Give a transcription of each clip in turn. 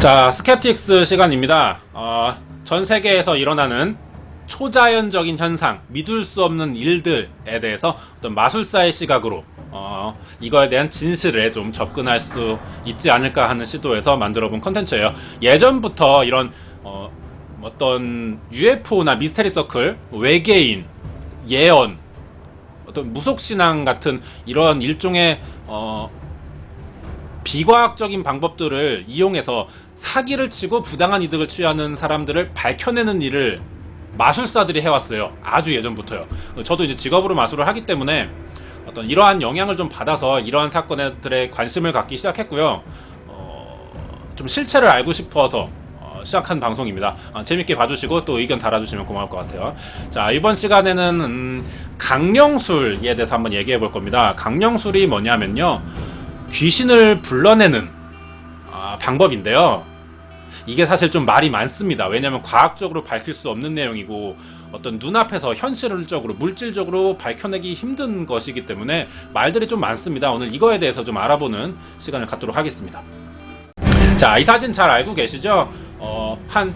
자, 스캡틱스 시간입니다. 전 세계에서 일어나는 초자연적인 현상, 믿을 수 없는 일들에 대해서 어떤 마술사의 시각으로 이거에 대한 진실에 좀 접근할 수 있지 않을까 하는 시도에서 만들어본 컨텐츠예요. 예전부터 이런 어떤 UFO나 미스테리 서클, 외계인, 예언, 어떤 무속신앙 같은 이런 일종의 비과학적인 방법들을 이용해서 사기를 치고 부당한 이득을 취하는 사람들을 밝혀내는 일을 마술사들이 해왔어요. 아주 예전부터요. 저도 이제 직업으로 마술을 하기 때문에 어떤 이러한 영향을 좀 받아서 이러한 사건들에 관심을 갖기 시작했고요. 좀 실체를 알고 싶어서 시작한 방송입니다. 재밌게 봐주시고 또 의견 달아주시면 고마울 것 같아요. 자, 이번 시간에는 강령술에 대해서 한번 얘기해 볼 겁니다. 강령술이 뭐냐면요, 귀신을 불러내는 방법인데요. 이게 사실 좀 말이 많습니다. 왜냐하면 과학적으로 밝힐 수 없는 내용이고 어떤 눈앞에서 현실적으로 물질적으로 밝혀내기 힘든 것이기 때문에 말들이 좀 많습니다. 오늘 이거에 대해서 좀 알아보는 시간을 갖도록 하겠습니다. 자, 이 사진 잘 알고 계시죠? 한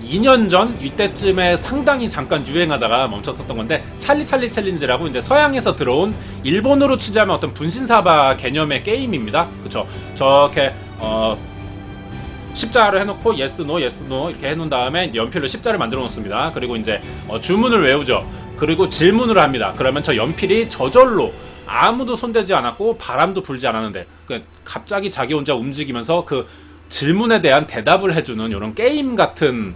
2년 전 이때쯤에 상당히 잠깐 유행하다가 멈췄었던 건데, 찰리 챌린지라고 이제 서양에서 들어온, 일본으로 치자면 어떤 분신사바 개념의 게임입니다. 그쵸? 저렇게 십자를 해놓고 예스 노 이렇게 해놓은 다음에 연필로 십자를 만들어 놓습니다. 그리고 이제 주문을 외우죠. 그리고 질문을 합니다. 그러면 저 연필이 저절로 아무도 손대지 않았고 바람도 불지 않았는데 갑자기 자기 혼자 움직이면서 그 질문에 대한 대답을 해주는 이런 게임 같은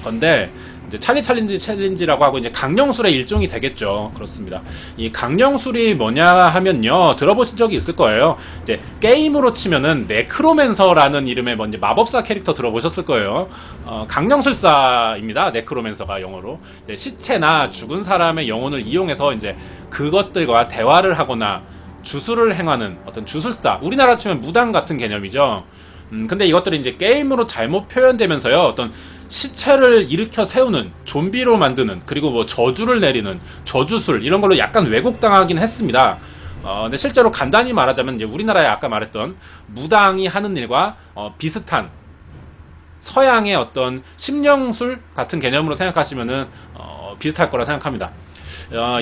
건데, 이제 찰리 챌린지라고 하고 이제 강령술의 일종이 되겠죠. 그렇습니다. 이 강령술이 뭐냐 하면요, 들어보신 적이 있을 거예요. 이제 게임으로 치면은 네크로맨서라는 이름의 뭔지 마법사 캐릭터 들어보셨을 거예요. 강령술사입니다. 네크로맨서가 영어로 이제 시체나 죽은 사람의 영혼을 이용해서 이제 그것들과 대화를 하거나 주술을 행하는 어떤 주술사, 우리나라 치면 무당 같은 개념이죠. 근데 이것들이 이제 게임으로 잘못 표현되면서요, 어떤 시체를 일으켜 세우는, 좀비로 만드는, 그리고 뭐 저주를 내리는 저주술, 이런 걸로 약간 왜곡당하긴 했습니다. 근데 실제로 간단히 말하자면 이제 우리나라에 아까 말했던 무당이 하는 일과 비슷한 서양의 어떤 심령술 같은 개념으로 생각하시면은 비슷할 거라 생각합니다.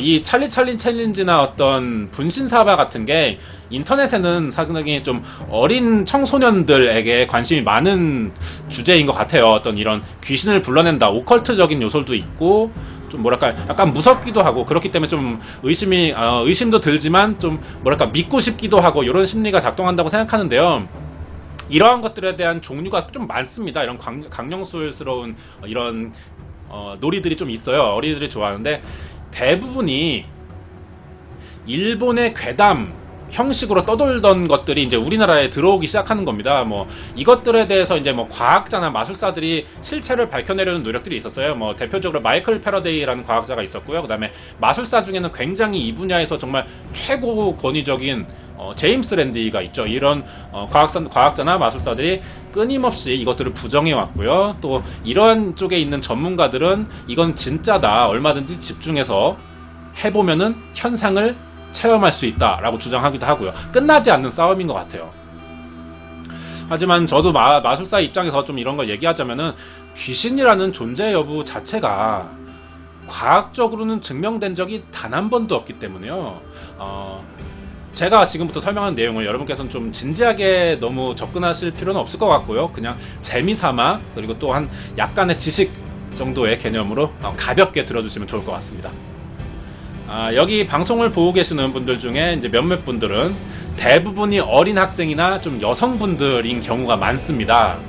이 찰리 챌린지나 어떤 분신사바 같은 게 인터넷에는 상당히 좀 어린 청소년들에게 관심이 많은 주제인 것 같아요. 어떤 이런 귀신을 불러낸다, 오컬트적인 요소도 있고 좀 뭐랄까 약간 무섭기도 하고, 그렇기 때문에 좀 의심도 들지만 좀 뭐랄까 믿고 싶기도 하고, 이런 심리가 작동한다고 생각하는데요. 이러한 것들에 대한 종류가 좀 많습니다. 이런 강령술스러운 이런 놀이들이 좀 있어요. 어린이들이 좋아하는데 대부분이 일본의 괴담 형식으로 떠돌던 것들이 이제 우리나라에 들어오기 시작하는 겁니다. 뭐 이것들에 대해서 이제 뭐 과학자나 마술사들이 실체를 밝혀내려는 노력들이 있었어요. 뭐 대표적으로 마이클 패러데이라는 과학자가 있었고요. 그다음에 마술사 중에는 굉장히 이 분야에서 정말 최고 권위적인 제임스 랜디가 있죠. 이런 과학자나 마술사들이 끊임없이 이것들을 부정해 왔고요. 또 이런 쪽에 있는 전문가들은 이건 진짜다, 얼마든지 집중해서 해보면은 현상을 체험할 수 있다라고 주장하기도 하고요. 끝나지 않는 싸움인 것 같아요. 하지만 저도 마술사 입장에서 좀 이런 걸 얘기하자면은, 귀신이라는 존재 여부 자체가 과학적으로는 증명된 적이 단 한 번도 없기 때문에요. 제가 지금부터 설명하는 내용을 여러분께서는 좀 진지하게 너무 접근하실 필요는 없을 것 같고요. 그냥 재미삼아, 그리고 또 한 약간의 지식 정도의 개념으로 가볍게 들어주시면 좋을 것 같습니다. 여기 방송을 보고 계시는 분들 중에 이제 몇몇 분들은 대부분이 어린 학생이나 좀 여성분들인 경우가 많습니다.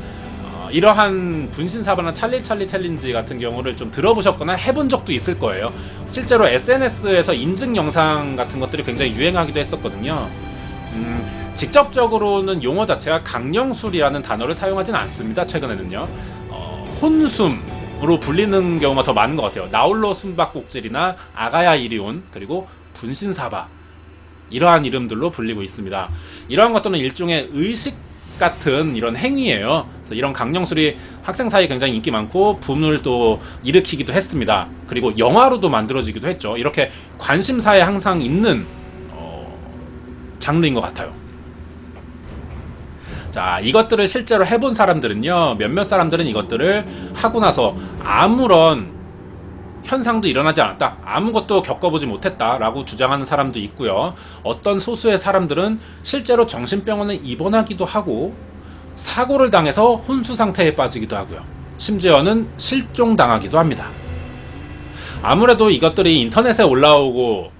이러한 분신사바나 찰리 챌린지 같은 경우를 좀 들어보셨거나 해본 적도 있을 거예요. 실제로 SNS에서 인증 영상 같은 것들이 굉장히 유행하기도 했었거든요. 직접적으로는 용어 자체가 강령술이라는 단어를 사용하진 않습니다. 최근에는요. 혼숨으로 불리는 경우가 더 많은 것 같아요. 나홀로 숨바꼭질이나 아가야 이리온, 그리고 분신사바, 이러한 이름들로 불리고 있습니다. 이러한 것들은 일종의 의식 같은 이런 행위예요. 그래서 이런 강령술이 학생 사이에 굉장히 인기 많고 붐을 또 일으키기도 했습니다. 그리고 영화로도 만들어지기도 했죠. 이렇게 관심사에 항상 있는 장르인 것 같아요. 자, 이것들을 실제로 해본 사람들은요, 몇몇 사람들은 이것들을 하고 나서 아무런 현상도 일어나지 않았다, 아무것도 겪어보지 못했다라고 주장하는 사람도 있고요. 어떤 소수의 사람들은 실제로 정신병원에 입원하기도 하고 사고를 당해서 혼수 상태에 빠지기도 하고요. 심지어는 실종당하기도 합니다. 아무래도 이것들이 인터넷에 올라오고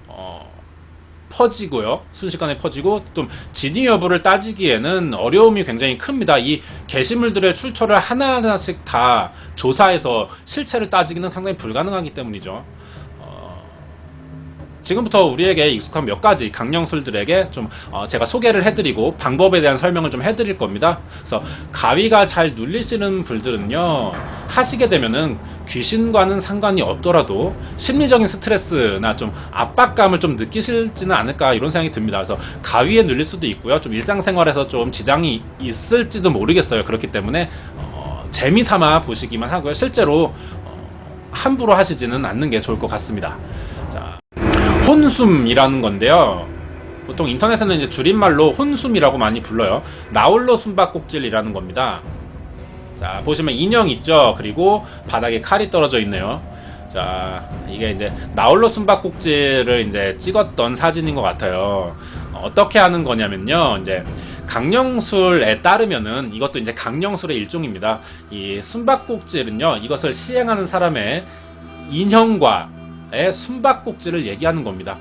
퍼지고요, 순식간에 퍼지고 좀 진위 여부를 따지기에는 어려움이 굉장히 큽니다. 이 게시물들의 출처를 하나하나씩 다 조사해서 실체를 따지기는 상당히 불가능하기 때문이죠. 지금부터 우리에게 익숙한 몇 가지 강령술들에게 좀 제가 소개를 해드리고 방법에 대한 설명을 좀 해드릴 겁니다. 그래서 가위가 잘 눌리시는 분들은요, 하시게 되면은 귀신과는 상관이 없더라도 심리적인 스트레스나 좀 압박감을 좀 느끼실지는 않을까, 이런 생각이 듭니다. 그래서 가위에 눌릴 수도 있고요, 좀 일상생활에서 좀 지장이 있을지도 모르겠어요. 그렇기 때문에 재미삼아 보시기만 하고요, 실제로 함부로 하시지는 않는 게 좋을 것 같습니다. 자, 혼숨이라는 건데요, 보통 인터넷에는 이제 줄임말로 혼숨이라고 많이 불러요. 나홀로 숨바꼭질이라는 겁니다. 자, 보시면 인형 있죠? 그리고 바닥에 칼이 떨어져 있네요. 자, 이게 이제 나홀로 숨바꼭질을 이제 찍었던 사진인 것 같아요. 어떻게 하는 거냐면요, 이제 강령술에 따르면은 이것도 이제 강령술의 일종입니다. 이 숨바꼭질은요, 이것을 시행하는 사람의 인형과의 숨바꼭질을 얘기하는 겁니다.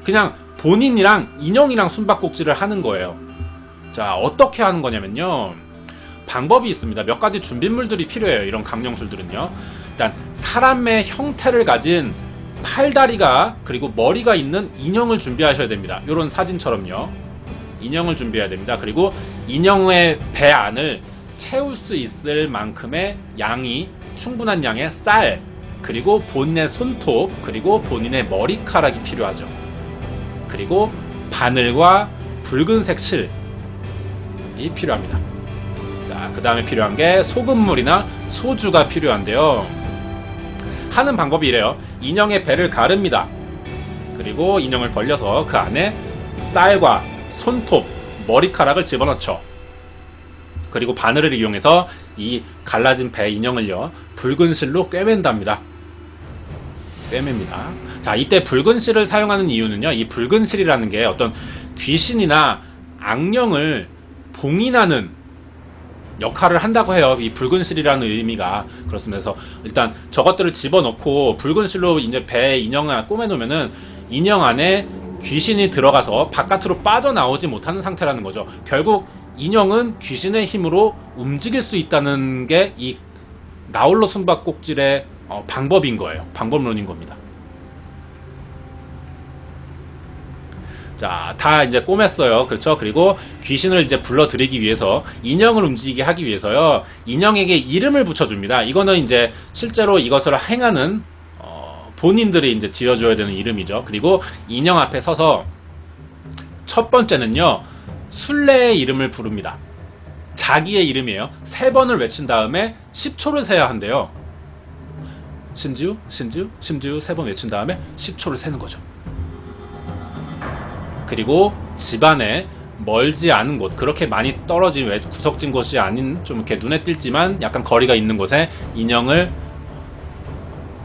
그냥 본인이랑 인형이랑 숨바꼭질을 하는 거예요. 자, 어떻게 하는 거냐면요, 방법이 있습니다. 몇 가지 준비물들이 필요해요, 이런 강령술들은요. 일단 사람의 형태를 가진 팔다리가 그리고 머리가 있는 인형을 준비하셔야 됩니다. 이런 사진처럼요, 인형을 준비해야 됩니다. 그리고 인형의 배 안을 채울 수 있을 만큼의 양이, 충분한 양의 쌀, 그리고 본인의 손톱, 그리고 본인의 머리카락이 필요하죠. 그리고 바늘과 붉은색 실이 필요합니다. 자, 그 다음에 필요한 게 소금물이나 소주가 필요한데요, 하는 방법이 이래요. 인형의 배를 가릅니다. 그리고 인형을 벌려서 그 안에 쌀과 손톱, 머리카락을 집어넣죠. 그리고 바늘을 이용해서 이 갈라진 배 인형을요, 붉은 실로 꿰맨답니다. 꿰맵니다. 자, 이때 붉은 실을 사용하는 이유는요, 이 붉은 실이라는 게 어떤 귀신이나 악령을 봉인하는 역할을 한다고 해요. 이 붉은 실이라는 의미가 그렇습니다. 그래서 일단 저것들을 집어넣고 붉은 실로 이제 배 인형을 꼬매놓으면은 인형 안에 귀신이 들어가서 바깥으로 빠져나오지 못하는 상태라는 거죠. 결국 인형은 귀신의 힘으로 움직일 수 있다는 게 이 나홀로 숨바꼭질의 방법인 거예요. 방법론인 겁니다. 자, 다 이제 꼬맸어요. 그렇죠? 그리고 귀신을 이제 불러들이기 위해서, 인형을 움직이게 하기 위해서요, 인형에게 이름을 붙여줍니다. 이거는 이제 실제로 이것을 행하는 본인들이 이제 지어줘야 되는 이름이죠. 그리고 인형 앞에 서서 첫 번째는요, 순례의 이름을 부릅니다. 자기의 이름이에요. 3번을 외친 다음에 10초를 세야 한대요. 신지우, 신지우, 신지우 3번 외친 다음에 10초를 세는 거죠. 그리고 집안에 멀지 않은 곳, 그렇게 많이 떨어진 구석진 곳이 아닌 좀 이렇게 눈에 띄지만 약간 거리가 있는 곳에 인형을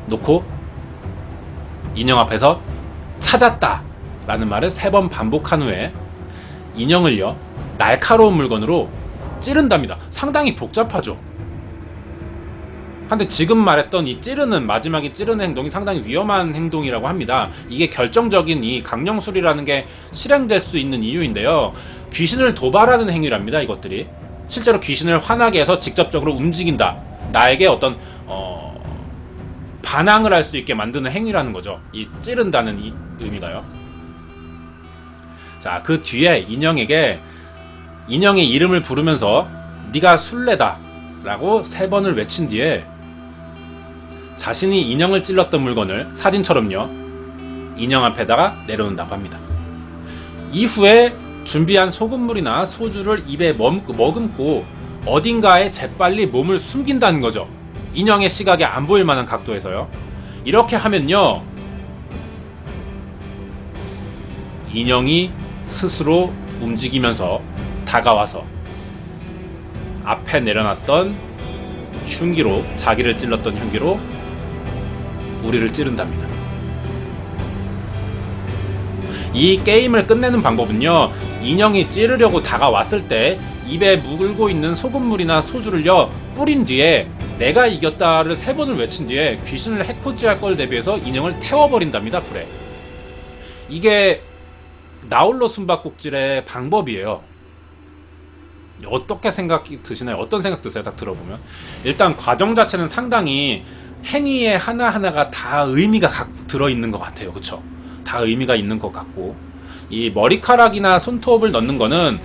놓고 인형 앞에서 찾았다 라는 말을 3번 반복한 후에 인형을요, 날카로운 물건으로 찌른답니다. 상당히 복잡하죠. 근데 지금 말했던 이 찌르는, 마지막에 찌르는 행동이 상당히 위험한 행동이라고 합니다. 이게 결정적인 이 강령술이라는 게 실행될 수 있는 이유인데요, 귀신을 도발하는 행위랍니다. 이것들이 실제로 귀신을 화나게 해서 직접적으로 움직인다, 나에게 어떤 반항을 할 수 있게 만드는 행위라는 거죠. 이 찌른다는 이 의미가요. 자, 그 뒤에 인형에게 인형의 이름을 부르면서 네가 술래다 라고 3번을 외친 뒤에 자신이 인형을 찔렀던 물건을 사진처럼요, 인형 앞에다가 내려놓는다고 합니다. 이후에 준비한 소금물이나 소주를 입에 머금고 어딘가에 재빨리 몸을 숨긴다는 거죠. 인형의 시각에 안 보일 만한 각도에서요. 이렇게 하면요, 인형이 스스로 움직이면서 다가와서 앞에 내려놨던 흉기로, 자기를 찔렀던 흉기로 우리를 찌른답니다. 이 게임을 끝내는 방법은요, 인형이 찌르려고 다가왔을 때 입에 물고 있는 소금물이나 소주를요 뿌린 뒤에 내가 이겼다를 3번을 외친 뒤에 귀신을 해코지할 걸 대비해서 인형을 태워버린답니다. 불에. 이게 나홀로 숨바꼭질의 방법이에요. 어떻게 생각이 드시나요? 어떤 생각 드세요? 딱 들어보면. 일단 과정 자체는 상당히 행위의 하나하나가 다 의미가 들어있는 것 같아요. 그쵸? 다 의미가 있는 것 같고, 이 머리카락이나 손톱을 넣는 거는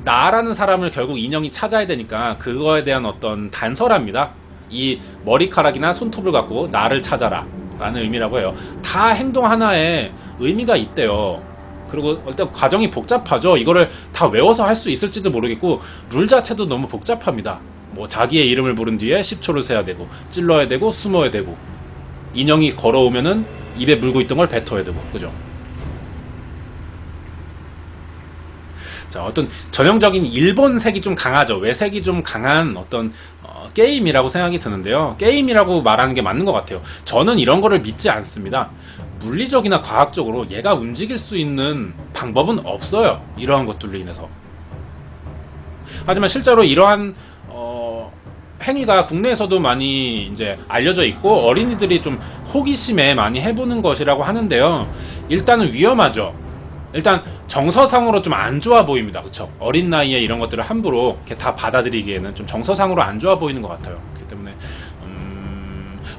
나라는 사람을 결국 인형이 찾아야 되니까 그거에 대한 어떤 단서랍니다. 이 머리카락이나 손톱을 갖고 나를 찾아라 라는 의미라고 해요. 다 행동 하나에 의미가 있대요. 그리고 일단 과정이 복잡하죠. 이거를 다 외워서 할 수 있을지도 모르겠고, 룰 자체도 너무 복잡합니다. 뭐 자기의 이름을 부른 뒤에 10초를 세야 되고, 찔러야 되고, 숨어야 되고, 인형이 걸어오면은 입에 물고 있던 걸 뱉어야 되고, 그죠? 자, 어떤 전형적인 일본색이 좀 강하죠. 외색이 좀 강한 어떤 게임이라고 생각이 드는데요. 게임이라고 말하는 게 맞는 것 같아요. 저는 이런 거를 믿지 않습니다. 물리적이나 과학적으로 얘가 움직일 수 있는 방법은 없어요. 이러한 것들로 인해서. 하지만 실제로 이러한 행위가 국내에서도 많이 이제 알려져 있고, 어린이들이 좀 호기심에 많이 해보는 것이라고 하는데요. 일단은 위험하죠. 일단 정서상으로 좀 안 좋아 보입니다. 그쵸? 어린 나이에 이런 것들을 함부로 이렇게 다 받아들이기에는 좀 정서상으로 안 좋아 보이는 것 같아요. 그렇기 때문에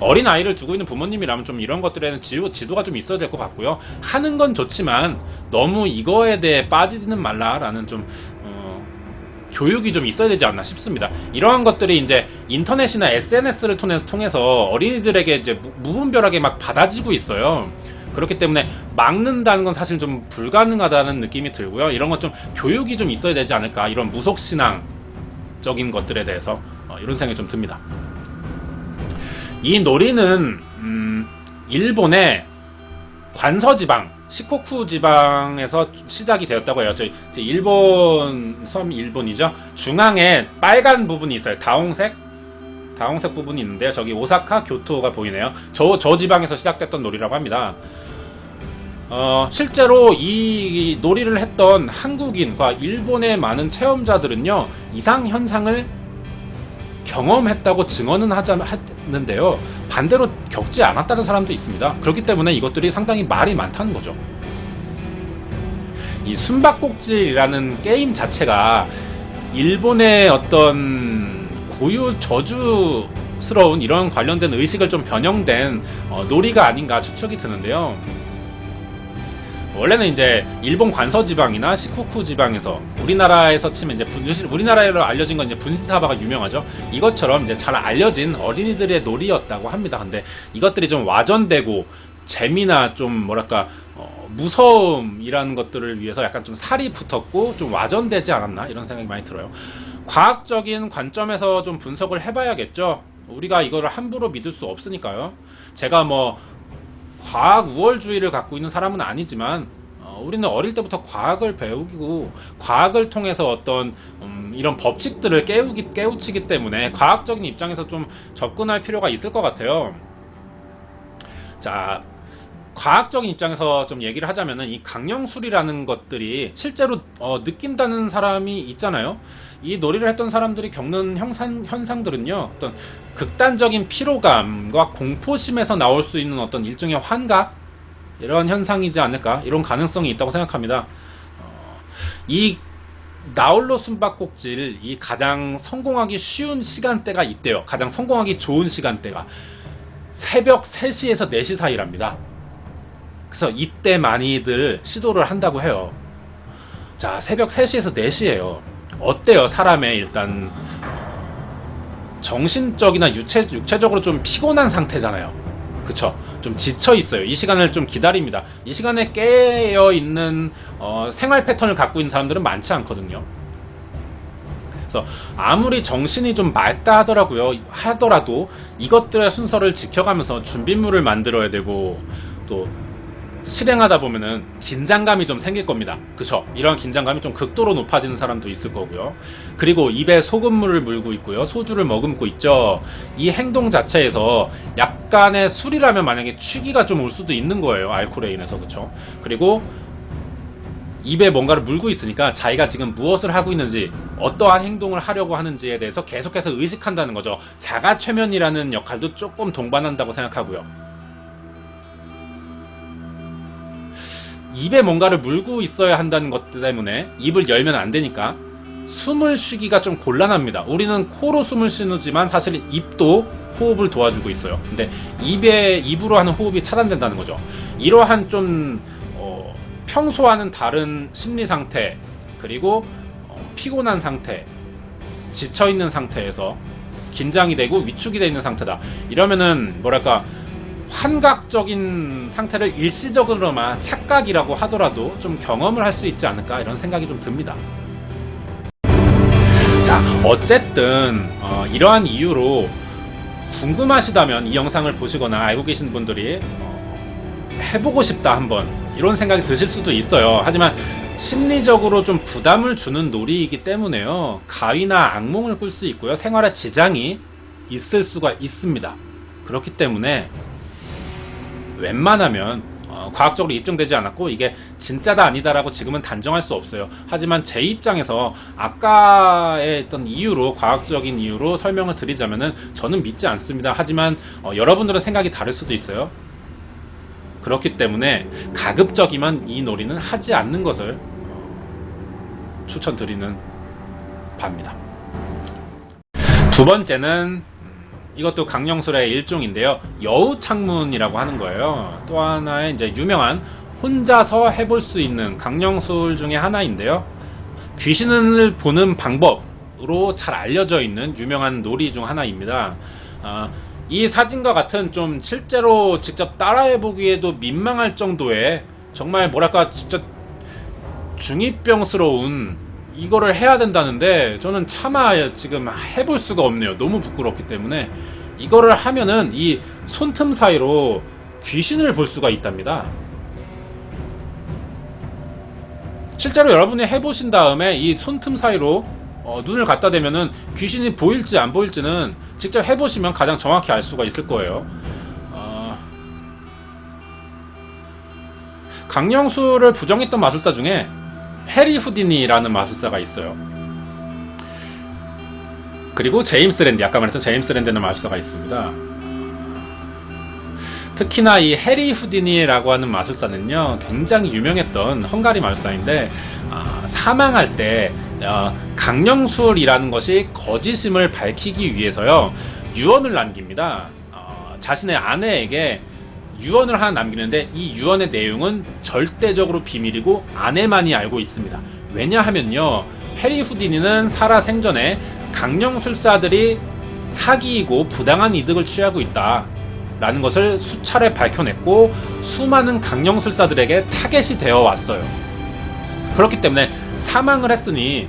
어린 아이를 두고 있는 부모님이라면 좀 이런 것들에는 지도가 좀 있어야 될 것 같고요. 하는 건 좋지만 너무 이거에 대해 빠지지는 말라라는 좀 교육이 좀 있어야 되지 않나 싶습니다. 이러한 것들이 이제 인터넷이나 SNS를 통해서 어린이들에게 이제 무분별하게 막 받아지고 있어요. 그렇기 때문에 막는다는 건 사실 좀 불가능하다는 느낌이 들고요. 이런 건 좀 교육이 좀 있어야 되지 않을까, 이런 무속신앙적인 것들에 대해서 이런 생각이 좀 듭니다. 이 놀이는 일본의 관서지방, 시코쿠 지방에서 시작이 되었다고 해요. 일본 섬, 일본이죠. 중앙에 빨간 부분이 있어요. 다홍색 부분이 있는데요. 저기 오사카, 교토가 보이네요. 저 지방에서 시작됐던 놀이라고 합니다. 실제로 이 놀이를 했던 한국인과 일본의 많은 체험자들은요, 이상 현상을 경험했다고 증언은 하는데요, 반대로 겪지 않았다는 사람도 있습니다. 그렇기 때문에 이것들이 상당히 말이 많다는 거죠. 이 숨바꼭질이라는 게임 자체가 일본의 어떤 고유 저주스러운 이런 관련된 의식을 좀 변형된 놀이가 아닌가 추측이 드는데요. 원래는 이제 일본 관서지방이나 시코쿠 지방에서, 우리나라에서 치면 이제 우리나라로 알려진 건 이제 분시사바가 유명하죠. 이것처럼 이제 잘 알려진 어린이들의 놀이였다고 합니다. 근데 이것들이 좀 와전되고 재미나 좀 뭐랄까 무서움이라는 것들을 위해서 약간 좀 살이 붙었고 좀 와전되지 않았나, 이런 생각이 많이 들어요. 과학적인 관점에서 좀 분석을 해봐야겠죠. 우리가 이거를 함부로 믿을 수 없으니까요. 제가 뭐 과학 우월주의를 갖고 있는 사람은 아니지만 우리는 어릴 때부터 과학을 배우고 과학을 통해서 어떤 이런 법칙들을 깨우치기 때문에 과학적인 입장에서 좀 접근할 필요가 있을 것 같아요. 자, 과학적인 입장에서 좀 얘기를 하자면은 이 강령술이라는 것들이 실제로 느낀다는 사람이 있잖아요. 이 놀이를 했던 사람들이 겪는 현상들은요, 어떤 극단적인 피로감과 공포심에서 나올 수 있는 어떤 일종의 환각, 이런 현상이지 않을까, 이런 가능성이 있다고 생각합니다. 이 나홀로 숨바꼭질, 이 가장 성공하기 쉬운 시간대가 있대요. 가장 성공하기 좋은 시간대가 새벽 3시에서 4시 사이랍니다. 그래서 이때 많이들 시도를 한다고 해요. 자, 새벽 3시에서 4시예요. 어때요? 사람의 일단 정신적이나 육체적으로 좀 피곤한 상태잖아요. 그쵸? 좀 지쳐있어요. 이 시간을 좀 기다립니다. 이 시간에 깨어있는 생활 패턴을 갖고 있는 사람들은 많지 않거든요. 그래서 아무리 정신이 좀 맑다 하더라도 이것들의 순서를 지켜가면서 준비물을 만들어야 되고, 또 실행하다 보면은 긴장감이 좀 생길 겁니다. 그쵸? 이런 긴장감이 좀 극도로 높아지는 사람도 있을 거고요. 그리고 입에 소금물을 물고 있고요. 소주를 머금고 있죠. 이 행동 자체에서 약간의 술이라면 만약에 취기가 좀 올 수도 있는 거예요. 알코올에 인해서. 그쵸? 그리고 입에 뭔가를 물고 있으니까 자기가 지금 무엇을 하고 있는지, 어떠한 행동을 하려고 하는지에 대해서 계속해서 의식한다는 거죠. 자가최면이라는 역할도 조금 동반한다고 생각하고요. 입에 뭔가를 물고 있어야 한다는 것 때문에 입을 열면 안 되니까 숨을 쉬기가 좀 곤란합니다. 우리는 코로 숨을 쉬지만 사실 입도 호흡을 도와주고 있어요. 근데 입으로 하는 호흡이 차단된다는 거죠. 이러한 좀 평소와는 다른 심리 상태, 그리고 피곤한 상태, 지쳐있는 상태에서 긴장이 되고 위축이 되어 있는 상태다. 이러면은 뭐랄까, 환각적인 상태를 일시적으로만 착각이라고 하더라도 좀 경험을 할 수 있지 않을까, 이런 생각이 좀 듭니다. 자, 어쨌든 이러한 이유로 궁금하시다면 이 영상을 보시거나 알고 계신 분들이 해보고 싶다 한번, 이런 생각이 드실 수도 있어요. 하지만 심리적으로 좀 부담을 주는 놀이이기 때문에요, 가위나 악몽을 꿀 수 있고요, 생활에 지장이 있을 수가 있습니다. 그렇기 때문에 웬만하면 과학적으로 입증되지 않았고 이게 진짜다 아니다라고 지금은 단정할 수 없어요. 하지만 제 입장에서 아까의 어떤 이유로, 과학적인 이유로 설명을 드리자면은 저는 믿지 않습니다. 하지만 여러분들은 생각이 다를 수도 있어요. 그렇기 때문에 가급적이면 이 놀이는 하지 않는 것을 추천드리는 바입니다. 두 번째는 이것도 강령술의 일종인데요, 여우창문이라고 하는 거예요. 또 하나의 이제 유명한 혼자서 해볼 수 있는 강령술 중에 하나인데요, 귀신을 보는 방법으로 잘 알려져 있는 유명한 놀이 중 하나입니다. 이 사진과 같은 좀 실제로 직접 따라해보기에도 민망할 정도의, 정말 뭐랄까 진짜 중이병스러운 이거를 해야 된다는데 저는 차마 지금 해볼 수가 없네요. 너무 부끄럽기 때문에. 이거를 하면은 이 손틈 사이로 귀신을 볼 수가 있답니다. 실제로 여러분이 해보신 다음에 이 손틈 사이로 눈을 갖다 대면은 귀신이 보일지 안 보일지는 직접 해보시면 가장 정확히 알 수가 있을 거예요. 강령술을 부정했던 마술사 중에 해리 후디니라는 마술사가 있어요. 그리고 제임스 랜디, 아까 말했던 제임스 랜디라는 마술사가 있습니다. 특히나 이 해리 후디니라고 하는 마술사는요, 굉장히 유명했던 헝가리 마술사인데 사망할 때 강령술이라는 것이 거짓임을 밝히기 위해서요, 유언을 남깁니다. 자신의 아내에게 유언을 하나 남기는데 이 유언의 내용은 절대적으로 비밀이고 아내만이 알고 있습니다. 왜냐하면요, 해리 후디니는 살아 생전에 강령술사들이 사기이고 부당한 이득을 취하고 있다 라는 것을 수차례 밝혀냈고 수많은 강령술사들에게 타겟이 되어 왔어요. 그렇기 때문에 사망을 했으니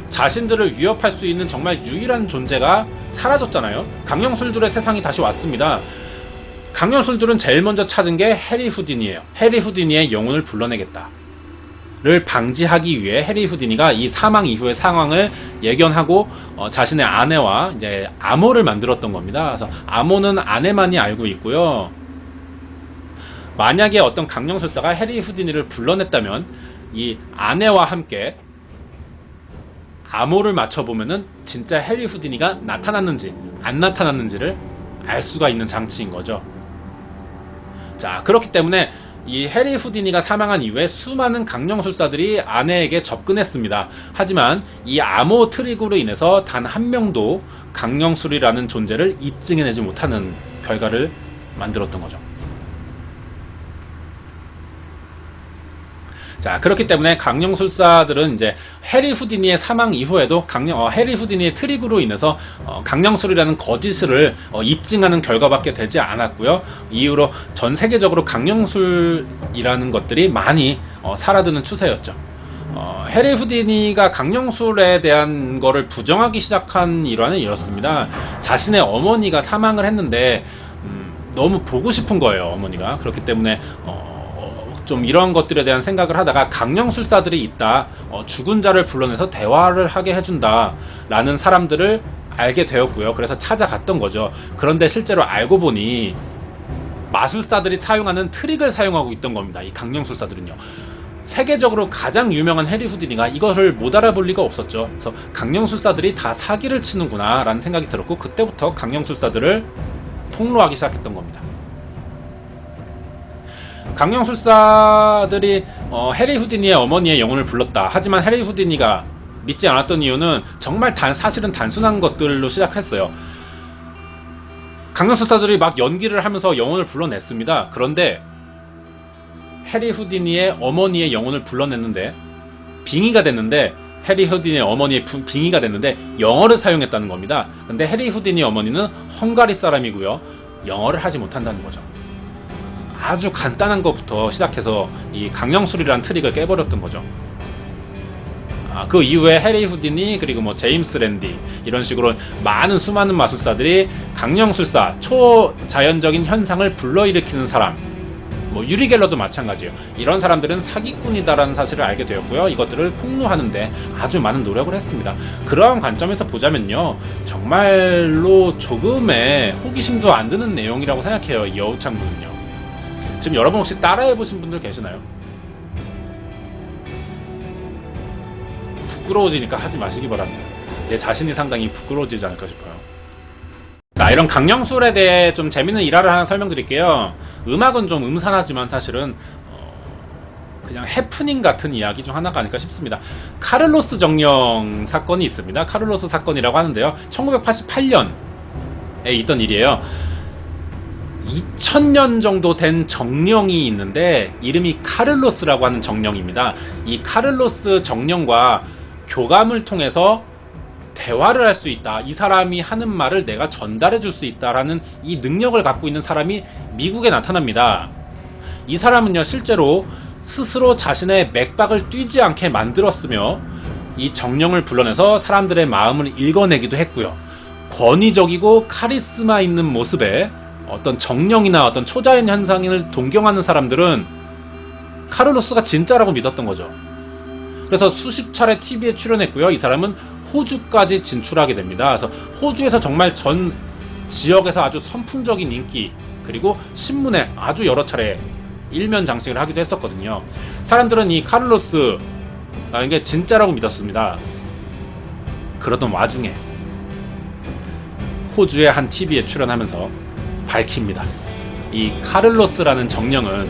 자신들을 위협할 수 있는 정말 유일한 존재가 사라졌잖아요. 강령술들의 세상이 다시 왔습니다. 강령술들은 제일 먼저 찾은 게 해리 후디니예요. 해리 후디니의 영혼을 불러내겠다 를 방지하기 위해 해리 후디니가 이 사망 이후의 상황을 예견하고 자신의 아내와 이제 암호를 만들었던 겁니다. 그래서 암호는 아내만이 알고 있고요, 만약에 어떤 강령술사가 해리 후디니를 불러냈다면 이 아내와 함께 암호를 맞춰보면은 진짜 해리 후디니가 나타났는지 안 나타났는지를 알 수가 있는 장치인 거죠. 자, 그렇기 때문에 이 해리 후디니가 사망한 이후에 수많은 강령술사들이 아내에게 접근했습니다. 하지만 이 암호 트릭으로 인해서 단 한 명도 강령술이라는 존재를 입증해내지 못하는 결과를 만들었던 거죠. 자, 그렇기 때문에 강령술사들은 이제 해리 후디니의 사망 이후에도 해리 후디니의 트릭으로 인해서 강령술이라는 거짓을 입증하는 결과밖에 되지 않았고요. 이후로 전 세계적으로 강령술이라는 것들이 많이 사라지는 추세였죠. 해리 후디니가 강령술에 대한 거를 부정하기 시작한 일화는 이렇습니다. 자신의 어머니가 사망을 했는데 너무 보고 싶은 거예요, 어머니가. 그렇기 때문에 좀 이런 것들에 대한 생각을 하다가 강령술사들이 있다. 죽은 자를 불러내서 대화를 하게 해준다 라는 사람들을 알게 되었고요. 그래서 찾아갔던 거죠. 그런데 실제로 알고 보니 마술사들이 사용하는 트릭을 사용하고 있던 겁니다. 이 강령술사들은요. 세계적으로 가장 유명한 해리 후디니가 이것을 못 알아볼 리가 없었죠. 그래서 강령술사들이 다 사기를 치는구나 라는 생각이 들었고, 그때부터 강령술사들을 폭로하기 시작했던 겁니다. 강령술사들이 해리 후디니의 어머니의 영혼을 불렀다. 하지만 해리 후디니가 믿지 않았던 이유는 정말 사실은 단순한 것들로 시작했어요. 강령술사들이 막 연기를 하면서 영혼을 불러냈습니다. 그런데 해리 후디니의 어머니의 영혼을 불러냈는데 빙의가 됐는데, 해리 후디니의 어머니의 빙의가 됐는데 영어를 사용했다는 겁니다. 근데 해리 후디니 어머니는 헝가리 사람이고요. 영어를 하지 못한다는 거죠. 아주 간단한 것부터 시작해서 이 강령술이라는 트릭을 깨버렸던 거죠. 그 이후에 해리 후디니, 그리고 뭐 제임스 랜디, 이런 식으로 수많은 마술사들이 강령술사, 초자연적인 현상을 불러일으키는 사람, 뭐 유리 갤러도 마찬가지예요. 이런 사람들은 사기꾼이다라는 사실을 알게 되었고요. 이것들을 폭로하는데 아주 많은 노력을 했습니다. 그러한 관점에서 보자면요, 정말로 조금의 호기심도 안 드는 내용이라고 생각해요. 이 여우창문은요. 지금 여러분 혹시 따라해보신 분들 계시나요? 부끄러워지니까 하지 마시기 바랍니다. 내 자신이 상당히 부끄러워지지 않을까 싶어요. 자, 이런 강령술에 대해 좀 재밌는 일화를 하나 설명드릴게요. 음악은 좀 음산하지만 사실은 그냥 해프닝 같은 이야기 중 하나가 아닐까 싶습니다. 카를로스 정령 사건이 있습니다. 카를로스 사건이라고 하는데요, 1988년에 있던 일이에요. 2000년 정도 된 정령이 있는데 이름이 카를로스라고 하는 정령입니다. 이 카를로스 정령과 교감을 통해서 대화를 할 수 있다. 이 사람이 하는 말을 내가 전달해 줄 수 있다라는 이 능력을 갖고 있는 사람이 미국에 나타납니다. 이 사람은요, 실제로 스스로 자신의 맥박을 뛰지 않게 만들었으며 이 정령을 불러내서 사람들의 마음을 읽어내기도 했고요. 권위적이고 카리스마 있는 모습에 어떤 정령이나 어떤 초자연 현상을 동경하는 사람들은 카를로스가 진짜라고 믿었던 거죠. 그래서 수십 차례 TV에 출연했고요. 이 사람은 호주까지 진출하게 됩니다. 그래서 호주에서 정말 전 지역에서 아주 선풍적인 인기, 그리고 신문에 아주 여러 차례 일면 장식을 하기도 했었거든요. 사람들은 이 카를로스라는 게 진짜라고 믿었습니다. 그러던 와중에 호주의 한 TV에 출연하면서 밝힙니다. 이 카를로스라는 정령은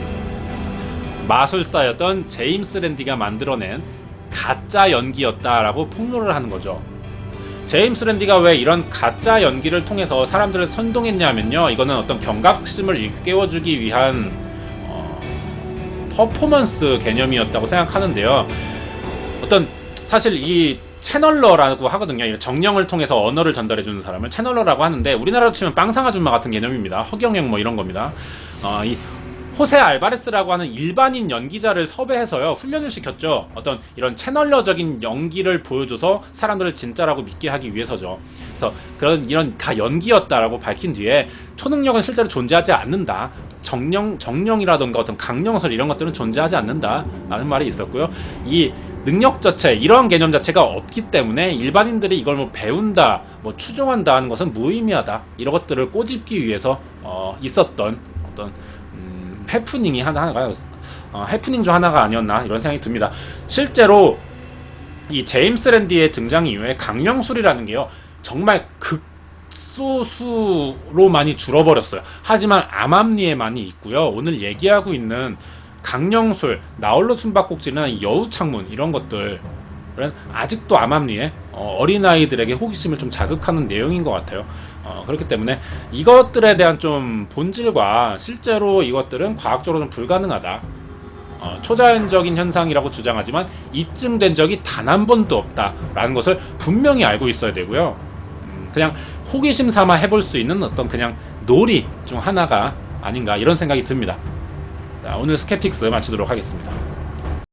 마술사였던 제임스 랜디가 만들어낸 가짜 연기였다라고 폭로를 하는 거죠. 제임스 랜디가 왜 이런 가짜 연기를 통해서 사람들을 선동했냐면요, 이거는 어떤 경각심을 일깨워주기 위한 퍼포먼스 개념이었다고 생각하는데요. 사실 이 채널러라고 하거든요. 이런 정령을 통해서 언어를 전달해주는 사람을 채널러라고 하는데, 우리나라로 치면 빵상 아줌마 같은 개념입니다. 허경영 뭐 이런 겁니다. 이 호세 알바레스라고 하는 일반인 연기자를 섭외해서요, 훈련을 시켰죠. 어떤 이런 채널러적인 연기를 보여줘서 사람들을 진짜라고 믿게 하기 위해서죠. 그래서 이런 다 연기였다라고 밝힌 뒤에 초능력은 실제로 존재하지 않는다. 정령이라던가 어떤 강령술 이런 것들은 존재하지 않는다라는 말이 있었고요. 이 능력 자체, 이러한 개념 자체가 없기 때문에 일반인들이 이걸 뭐 배운다, 뭐 추종한다 하는 것은 무의미하다. 이런 것들을 꼬집기 위해서 있었던 어떤 해프닝이 하나가 해프닝 중 하나가 아니었나, 이런 생각이 듭니다. 실제로 이 제임스 랜디의 등장 이후에 강령술이라는 게요, 정말 극소수로 많이 줄어버렸어요. 하지만 암암리에 많이 있고요. 오늘 얘기하고 있는 강령술, 나홀로 숨바꼭질이나 여우창문 이런 것들은 아직도 암암리에 어린아이들에게 호기심을 좀 자극하는 내용인 것 같아요. 그렇기 때문에 이것들에 대한 좀 본질과 실제로 이것들은 과학적으로 좀 불가능하다, 초자연적인 현상이라고 주장하지만 입증된 적이 단 한 번도 없다라는 것을 분명히 알고 있어야 되고요. 그냥 호기심 삼아 해볼 수 있는 어떤 그냥 놀이 중 하나가 아닌가, 이런 생각이 듭니다. 자, 오늘 스캡틱스 마치도록 하겠습니다.